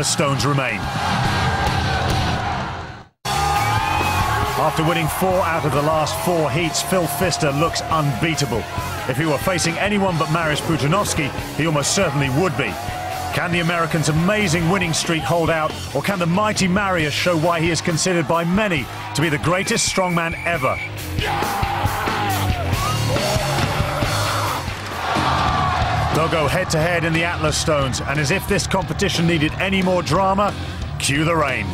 The stones remain. After winning 4 out of the last 4 heats, Phil Pfister looks unbeatable. If he were facing anyone but Mariusz Pudzianowski, he almost certainly would be. Can the American's amazing winning streak hold out, or can the mighty Mariusz show why he is considered by many to be the greatest strongman ever? They'll go head-to-head in the Atlas Stones, and as if this competition needed any more drama, cue the rain.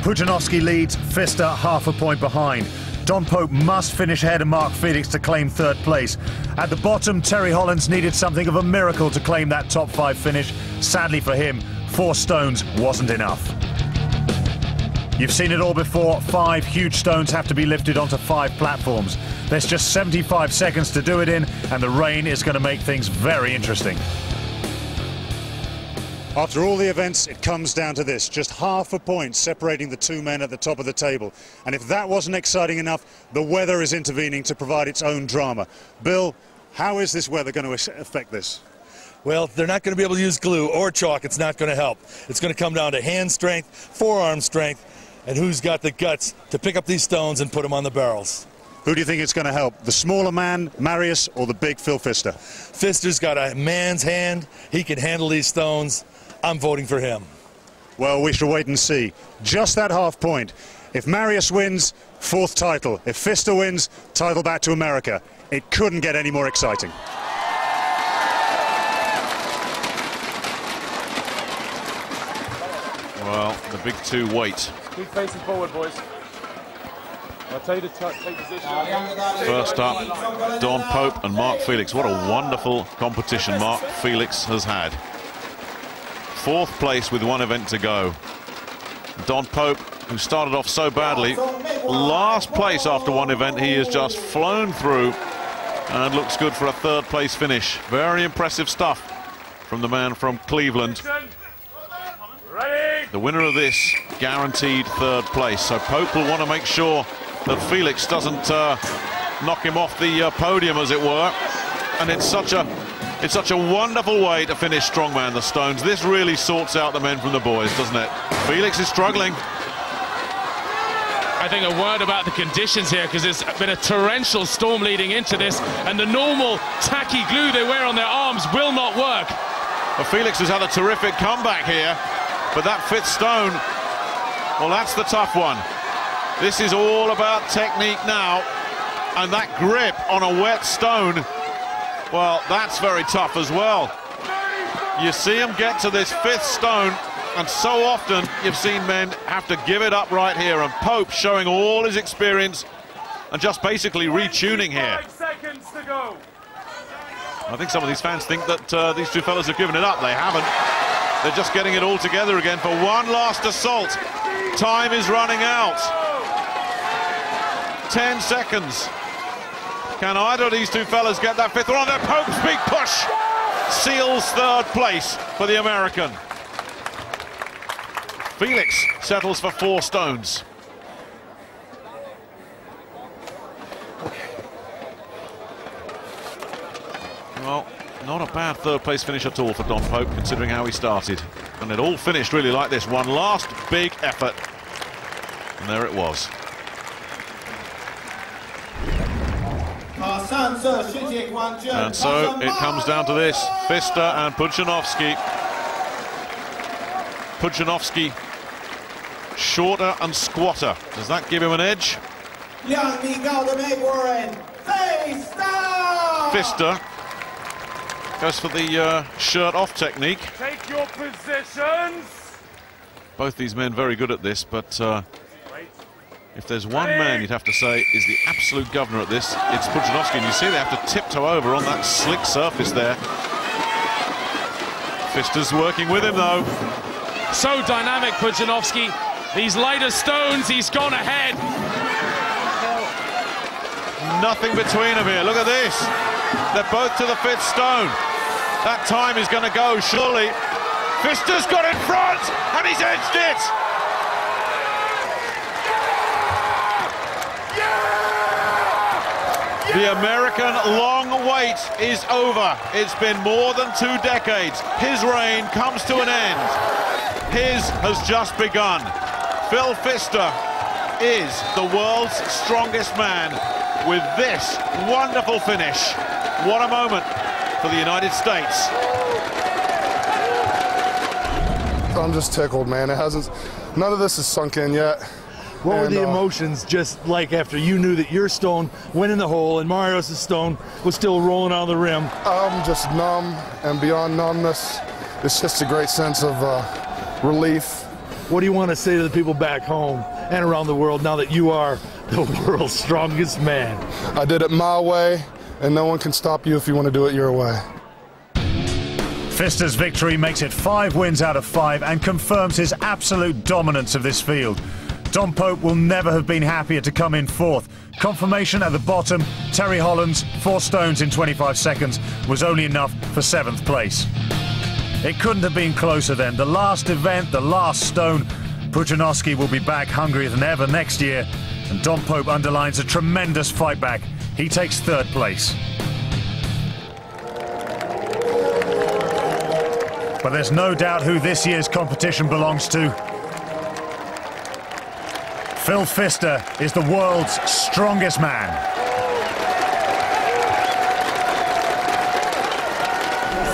Pudzianowski leads, Pfister half a point behind. Don Pope must finish ahead of Mark Felix to claim 3rd place. At the bottom, Terry Hollands needed something of a miracle to claim that top 5 finish. Sadly for him, 4 stones wasn't enough. You've seen it all before. 5 huge stones have to be lifted onto 5 platforms. There's just 75 seconds to do it in, and the rain is going to make things very interesting. After all the events, it comes down to this. Just half a point separating the 2 men at the top of the table. And if that wasn't exciting enough, the weather is intervening to provide its own drama. Bill, how is this weather going to affect this? Well, they're not going to be able to use glue or chalk. It's not going to help. It's going to come down to hand strength, forearm strength, and who's got the guts to pick up these stones and put them on the barrels. Who do you think it's going to help? The smaller man, Mariusz, or the big Phil Pfister? Pfister's got a man's hand. He can handle these stones. I'm voting for him. Well, we shall wait and see. Just that half point. If Mariusz wins, 4th title. If Pfister wins, title back to America. It couldn't get any more exciting. Well, the big 2 wait. Keep facing forward, boys. I'll tell you to take position. First up, Don Pope and Mark Felix. What a wonderful competition Mark Felix has had. 4th place with 1 event to go. Don Pope, who started off so badly, last place after 1 event. He has just flown through and looks good for a 3rd place finish. Very impressive stuff from the man from Cleveland. The winner of this guaranteed 3rd place. So Pope will want to make sure that Felix doesn't knock him off the podium, as it were. And it's such a wonderful way to finish strongman, the stones. This really sorts out the men from the boys, doesn't it? Felix is struggling. I think a word about the conditions here, because it's been a torrential storm leading into this, and the normal tacky glue they wear on their arms will not work. Well, Felix has had a terrific comeback here, but that 5th stone, well, that's the tough one. This is all about technique now, and that grip on a wet stone, well, that's very tough as well. You see him get to this 5th stone, and so often you've seen men have to give it up right here, and Pope showing all his experience and just basically retuning here. 5 seconds to go. I think some of these fans think that these 2 fellas have given it up. They haven't. They're just getting it all together again for one last assault. Time is running out. 10 seconds. Can either of these 2 fellas get that 5th one? Their Pope's big push seals 3rd place for the American. Felix settles for 4 stones. Well, not a bad 3rd place finish at all for Don Pope, considering how he started. And it all finished really like this. One last big effort. And there it was. And so it comes down to this. Pfister and Pudzianowski. Pudzianowski shorter and squatter. Does that give him an edge? Pfister goes for the shirt off technique. Take your positions. Both these men very good at this, but if there's one man you'd have to say is the absolute governor at this, it's Pudzianowski. And you see they have to tiptoe over on that slick surface there. Pfister's working with him though. So dynamic, Pudzianowski. These lighter stones, he's gone ahead. Nothing between them here. Look at this. They're both to the 5th stone. That time is going to go, surely. Pfister's got in front, and he's edged it. The American long wait is over. It's been more than 2 decades. His reign comes to an end. his has just begun. Phil Pfister is the world's strongest man with this wonderful finish. What a moment for the United States. I'm just tickled, man. None of this is sunk in yet. What were the emotions just like after you knew that your stone went in the hole and Marios' stone was still rolling on the rim? I'm just numb, and beyond numbness, it's just a great sense of relief. What do you want to say to the people back home and around the world now that you are the world's strongest man? I did it my way, and no one can stop you if you want to do it your way. Pfister's victory makes it 5 wins out of 5 and confirms his absolute dominance of this field. Don Pope will never have been happier to come in 4th. Confirmation at the bottom, Terry Hollands, 4 stones in 25 seconds, was only enough for 7th place. It couldn't have been closer then. The last event, the last stone. Pudzianowski will be back hungrier than ever next year, and Don Pope underlines a tremendous fight back. He takes 3rd place. But there's no doubt who this year's competition belongs to. Phil Pfister is the world's strongest man.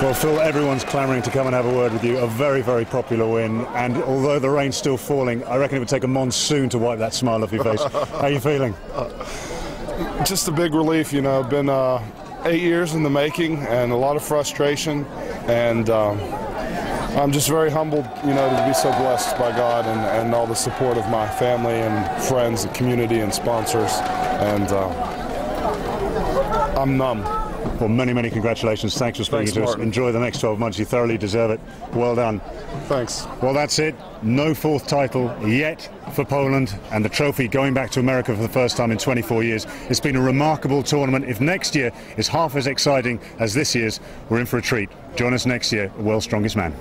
Well, Phil, everyone's clamouring to come and have a word with you. A very, very popular win. And although the rain's still falling, I reckon it would take a monsoon to wipe that smile off your face. How are you feeling? Just a big relief, you know. Been 8 years in the making and a lot of frustration. And I'm just very humbled, you know, to be so blessed by God and all the support of my family and friends and community and sponsors. And I'm numb. Well, many, many congratulations. Thanks for speaking to us. Enjoy the next 12 months. You thoroughly deserve it. Well done. Thanks. Well, that's it. No 4th title yet for Poland, and the trophy going back to America for the first time in 24 years. It's been a remarkable tournament. If next year is half as exciting as this year's, we're in for a treat. Join us next year, World's Strongest Man.